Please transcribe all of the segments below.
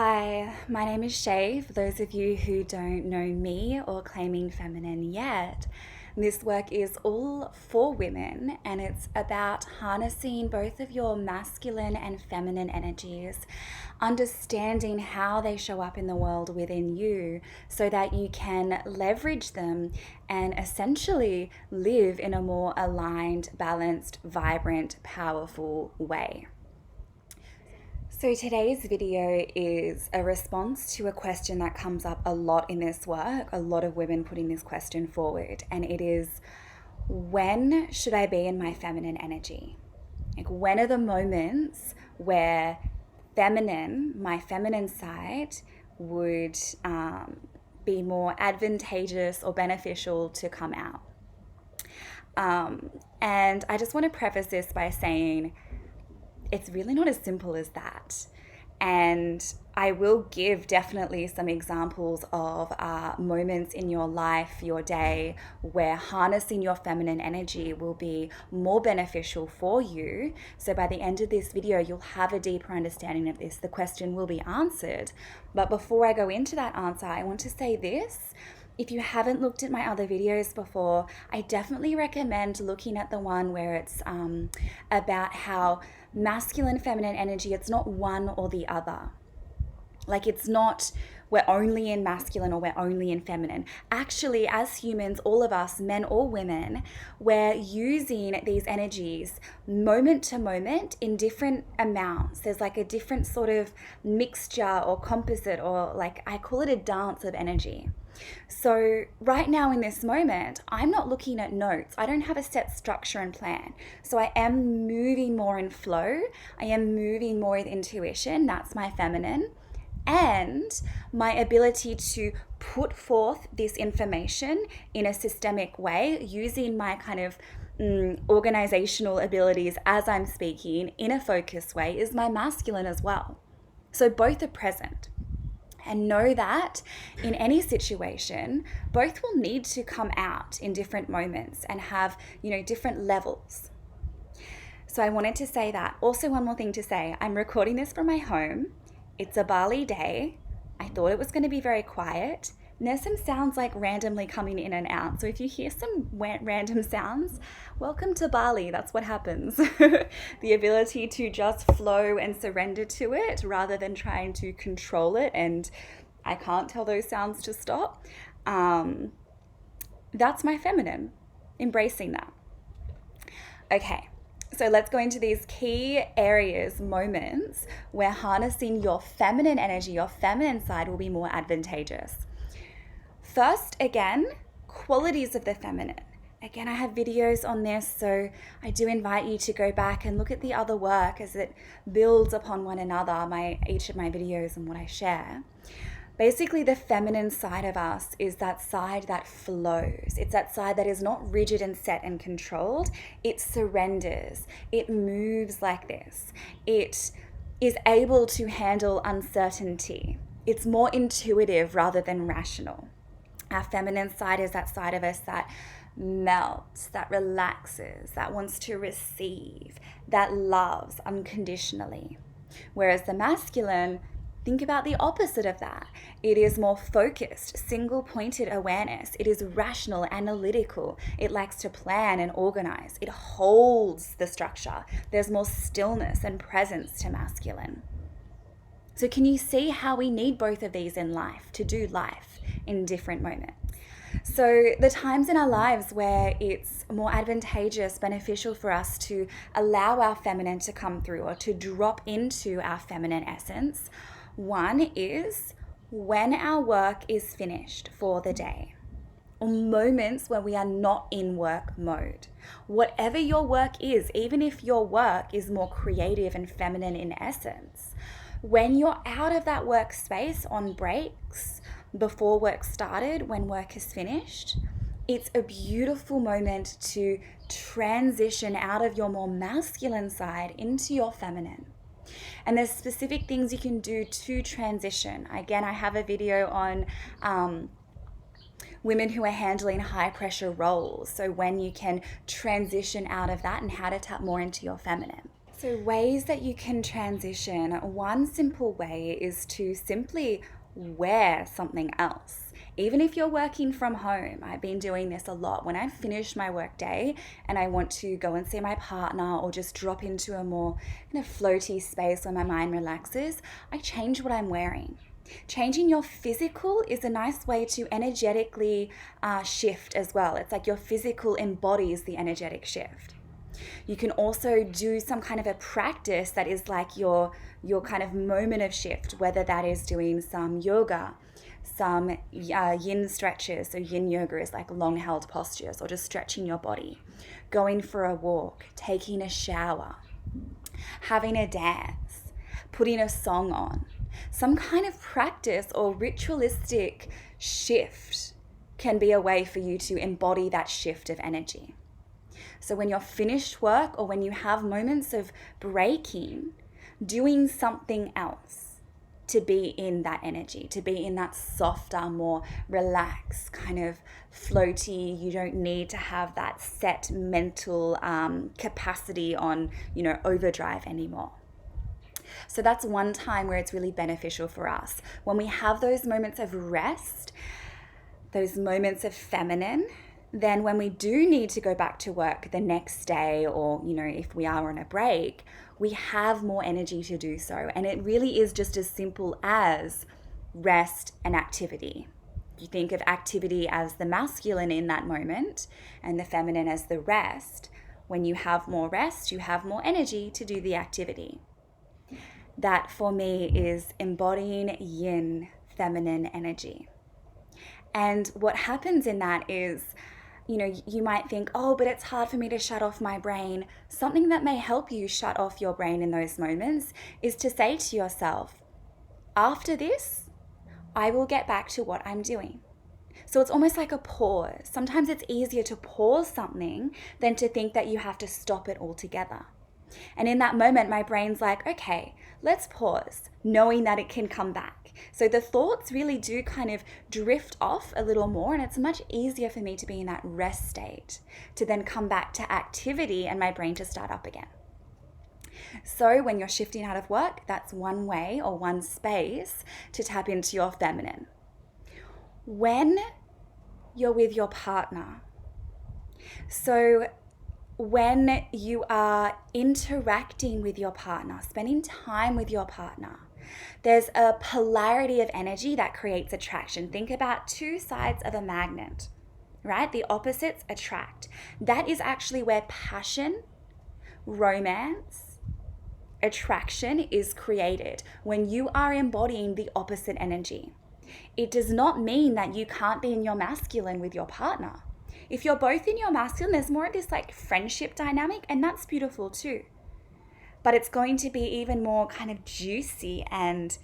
Hi, my name is Shay. For those of you who don't know me or claiming feminine yet, this work is all for women and it's about harnessing both of your masculine and feminine energies, understanding how they show up in the world within you so that you can leverage them and essentially live in a more aligned, balanced, vibrant, powerful way. So today's video is a response to a question that comes up a lot in this work, a lot of women putting this question forward, and it is, when should I be in my feminine energy? Like, when are the moments where my feminine side would be more advantageous or beneficial to come out? And I just want to preface this by saying, it's really not as simple as that. And I will give definitely some examples of moments in your life, your day, where harnessing your feminine energy will be more beneficial for you. So by the end of this video, you'll have a deeper understanding of this. The question will be answered. But before I go into that answer, I want to say this. If you haven't looked at my other videos before, I definitely recommend looking at the one where it's about how masculine, feminine energy, it's not one or the other. Like, it's not we're only in masculine or we're only in feminine. Actually, as humans, all of us, men or women, we're using these energies moment to moment in different amounts. There's like a different sort of mixture or composite, or like I call it a dance of energy. So right now in this moment, I'm not looking at notes. I don't have a set structure and plan. So I am moving more in flow. I am moving more with intuition. That's my feminine. And my ability to put forth this information in a systemic way using my kind of organizational abilities as I'm speaking in a focused way is my masculine as well. So both are present. And know that in any situation, both will need to come out in different moments and have, different levels. So I wanted to say that. Also, one more thing to say, I'm recording this from my home. It's a Bali day. I thought it was going to be very quiet. And there's some sounds like randomly coming in and out. So if you hear some random sounds, welcome to Bali. That's what happens. The ability to just flow and surrender to it rather than trying to control it. And I can't tell those sounds to stop. That's my feminine, embracing that. Okay. So let's go into these key areas, moments where harnessing your feminine energy, your feminine side will be more advantageous. First, again, qualities of the feminine. Again, I have videos on this, so I do invite you to go back and look at the other work as it builds upon one another, each of my videos and what I share. Basically, the feminine side of us is that side that flows. It's that side that is not rigid and set and controlled. It surrenders. It moves like this. It is able to handle uncertainty. It's more intuitive rather than rational. Our feminine side is that side of us that melts, that relaxes, that wants to receive, that loves unconditionally. Whereas the masculine, think about the opposite of that. It is more focused, single-pointed awareness. It is rational, analytical. It likes to plan and organize. It holds the structure. There's more stillness and presence to masculine. So can you see how we need both of these in life to do life in different moments? So the times in our lives where it's more advantageous, beneficial for us to allow our feminine to come through or to drop into our feminine essence, one is when our work is finished for the day, or moments where we are not in work mode. Whatever your work is, even if your work is more creative and feminine in essence, when you're out of that workspace on breaks, before work started, when work is finished, it's a beautiful moment to transition out of your more masculine side into your feminine. And there's specific things you can do to transition. Again, I have a video on women who are handling high pressure roles. So when you can transition out of that and how to tap more into your feminine. So ways that you can transition, one simple way is to simply wear something else. Even if you're working from home, I've been doing this a lot. When I finish my work day and I want to go and see my partner or just drop into a more kind of floaty space where my mind relaxes, I change what I'm wearing. Changing your physical is a nice way to energetically shift as well. It's like your physical embodies the energetic shift. You can also do some kind of a practice that is like your kind of moment of shift, whether that is doing some yoga, some yin stretches. So yin yoga is like long held postures, or just stretching your body, going for a walk, taking a shower, having a dance, putting a song on. Some kind of practice or ritualistic shift can be a way for you to embody that shift of energy. So when you're finished work or when you have moments of breaking, doing something else to be in that energy, to be in that softer, more relaxed, kind of floaty, you don't need to have that set mental capacity on, overdrive anymore. So that's one time where it's really beneficial for us. When we have those moments of rest, those moments of feminine, then when we do need to go back to work the next day, or, if we are on a break, we have more energy to do so. And it really is just as simple as rest and activity. You think of activity as the masculine in that moment and the feminine as the rest. When you have more rest, you have more energy to do the activity. That for me is embodying yin, feminine energy. And what happens in that is, you might think, oh, but it's hard for me to shut off my brain. Something that may help you shut off your brain in those moments is to say to yourself, after this, I will get back to what I'm doing. So it's almost like a pause. Sometimes it's easier to pause something than to think that you have to stop it altogether. And in that moment, my brain's like, okay, let's pause, knowing that it can come back. So the thoughts really do kind of drift off a little more, and it's much easier for me to be in that rest state to then come back to activity and my brain to start up again. So when you're shifting out of work, that's one way or one space to tap into your feminine. When you're with your partner, so when you are interacting with your partner, spending time with your partner, there's a polarity of energy that creates attraction. Think about two sides of a magnet, right? The opposites attract. That is actually where passion, romance, attraction is created, when you are embodying the opposite energy. It does not mean that you can't be in your masculine with your partner. If you're both in your masculine, there's more of this like friendship dynamic, and that's beautiful too. But it's going to be even more kind of juicy and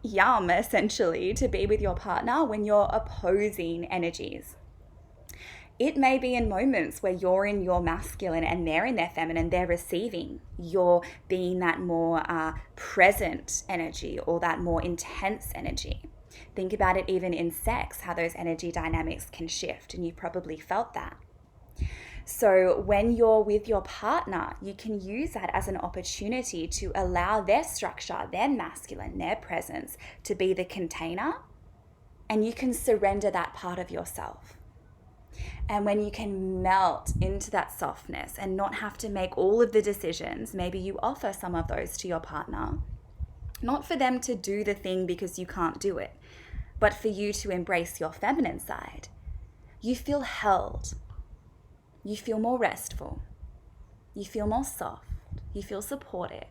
yum, essentially, to be with your partner when you're opposing energies. It may be in moments where you're in your masculine and they're in their feminine, they're receiving. You're being that more present energy or that more intense energy. Think about it even in sex, how those energy dynamics can shift, and you've probably felt that. So when you're with your partner, you can use that as an opportunity to allow their structure, their masculine, their presence to be the container, and you can surrender that part of yourself. And when you can melt into that softness and not have to make all of the decisions, maybe you offer some of those to your partner, not for them to do the thing because you can't do it, but for you to embrace your feminine side. You feel held. You feel more restful. You feel more soft. You feel supported.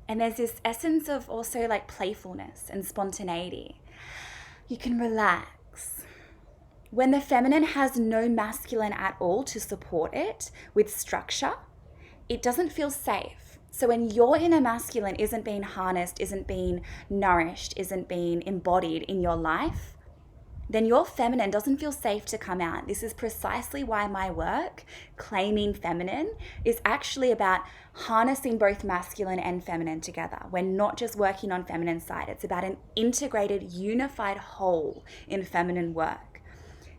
And there's this essence of also like playfulness and spontaneity. You can relax. When the feminine has no masculine at all to support it with structure, it doesn't feel safe. So when your inner masculine isn't being harnessed, isn't being nourished, isn't being embodied in your life, then your feminine doesn't feel safe to come out. This is precisely why my work, Claiming Feminine, is actually about harnessing both masculine and feminine together. We're not just working on feminine side. It's about an integrated, unified whole in feminine work.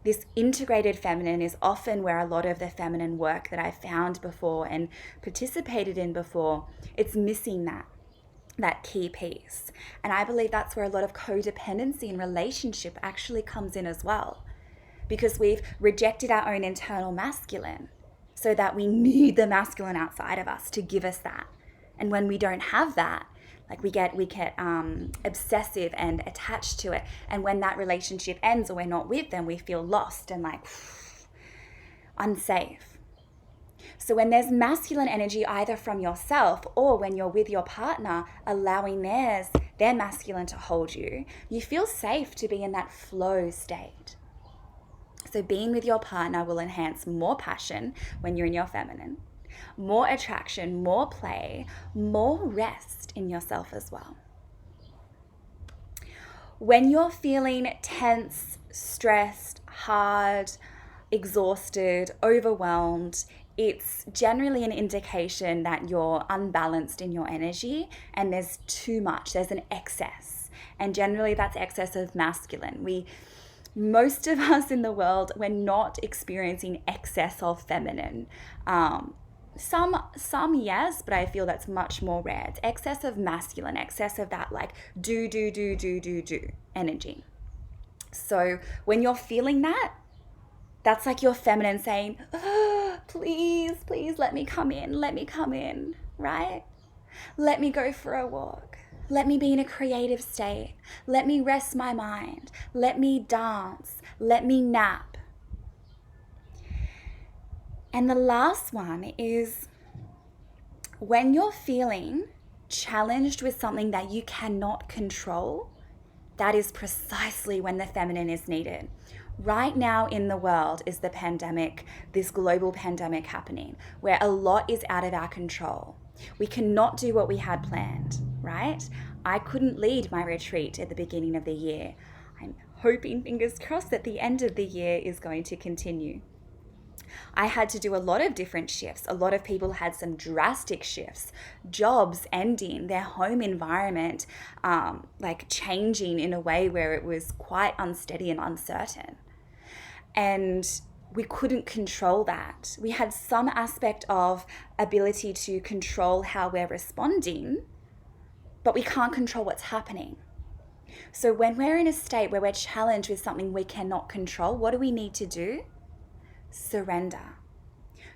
This integrated feminine is often where a lot of the feminine work that I found before and participated in before, it's missing that key piece. And I believe that's where a lot of codependency in relationship actually comes in as well, because we've rejected our own internal masculine so that we need the masculine outside of us to give us that. And when we don't have that, like we get obsessive and attached to it. And when that relationship ends or we're not with them, we feel lost and like unsafe. So when there's masculine energy either from yourself or when you're with your partner, allowing their masculine to hold you, you feel safe to be in that flow state. So being with your partner will enhance more passion when you're in your feminine, more attraction, more play, more rest in yourself as well. When you're feeling tense, stressed, hard, exhausted, overwhelmed, it's generally an indication that you're unbalanced in your energy and there's too much, there's an excess. And generally that's excess of masculine. Most of us in the world, we're not experiencing excess of feminine. Some yes, but I feel that's much more rare. It's excess of masculine, excess of that like do energy. So when you're feeling that, that's like your feminine saying, oh, please let me come in, right? Let me go for a walk. Let me be in a creative state. Let me rest my mind. Let me dance. Let me nap. And the last one is when you're feeling challenged with something that you cannot control, that is precisely when the feminine is needed. Right now in the world is the pandemic, this global pandemic happening, where a lot is out of our control. We cannot do what we had planned, right? I couldn't lead my retreat at the beginning of the year. I'm hoping, fingers crossed, that the end of the year is going to continue. I had to do a lot of different shifts. A lot of people had some drastic shifts, jobs ending, their home environment like changing in a way where it was quite unsteady and uncertain. And we couldn't control that. We had some aspect of ability to control how we're responding, but we can't control what's happening. So when we're in a state where we're challenged with something we cannot control, what do we need to do? Surrender.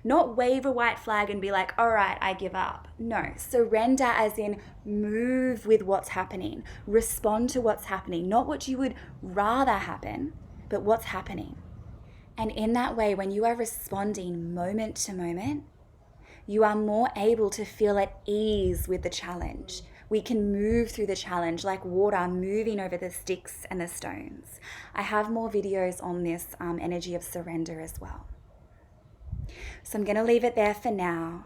Not wave a white flag and be like, all right, I give up. No, surrender as in move with what's happening. Respond to what's happening. Not what you would rather happen, but what's happening. And in that way, when you are responding moment to moment, you are more able to feel at ease with the challenge. We can move through the challenge like water moving over the sticks and the stones. I have more videos on this energy of surrender as well. So I'm going to leave it there for now.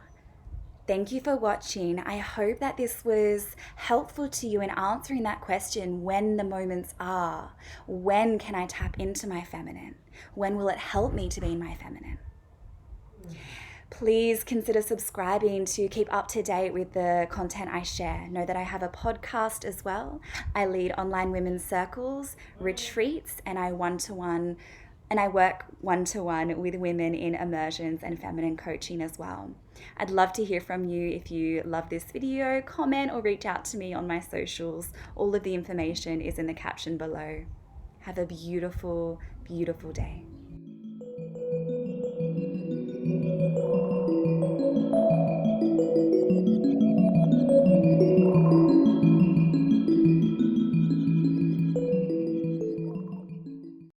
Thank you for watching. I hope that this was helpful to you in answering that question, when the moments are. When can I tap into my feminine? When will it help me to be in my feminine? Please consider subscribing to keep up to date with the content I share. Know that I have a podcast as well. I lead online women's circles, retreats, and I work one-to-one with women in immersions and feminine coaching as well. I'd love to hear from you. If you love this video, comment or reach out to me on my socials. All of the information is in the caption below. Have a beautiful, beautiful day.